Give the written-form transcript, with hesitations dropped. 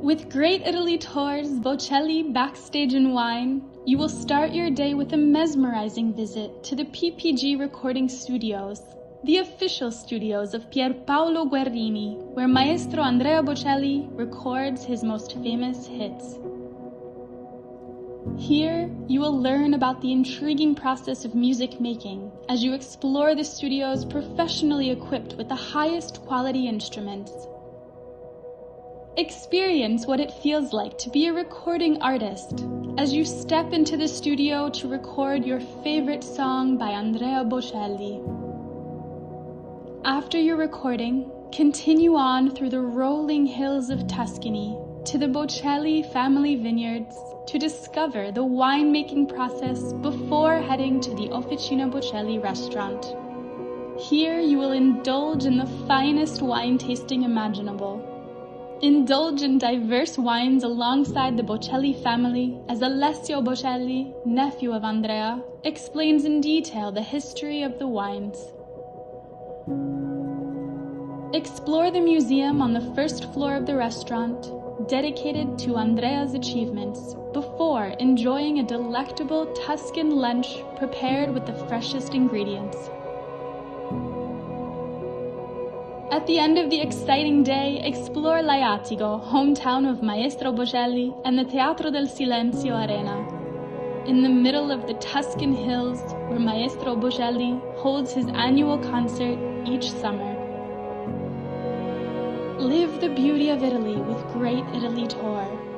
With Great Italy Tours, Bocelli, Backstage and Wine, you will start your day with a mesmerizing visit to the PPG Recording Studios, the official studios of Pierpaolo Guerrini, where Maestro Andrea Bocelli records his most famous hits. Here, you will learn about the intriguing process of music making as you explore the studios professionally equipped with the highest quality instruments. Experience what it feels like to be a recording artist as you step into the studio to record your favorite song by Andrea Bocelli. After your recording, continue on through the rolling hills of Tuscany to the Bocelli family vineyards to discover the winemaking process before heading to the Officine Bocelli Restaurant. Here you will indulge in the finest wine tasting imaginable. Indulge in diverse wines alongside the Bocelli family as Alessio Bocelli, nephew of Andrea, explains in detail the history of the wines. Explore the museum on the first floor of the restaurant, dedicated to Andrea's achievements, before enjoying a delectable Tuscan lunch prepared with the freshest ingredients. At the end of the exciting day, explore Laiatigo, hometown of Maestro Bocelli, and the Teatro del Silenzio Arena. In the middle of the Tuscan hills, where Maestro Bocelli holds his annual concert each summer. Live the beauty of Italy with Great Italy Tour.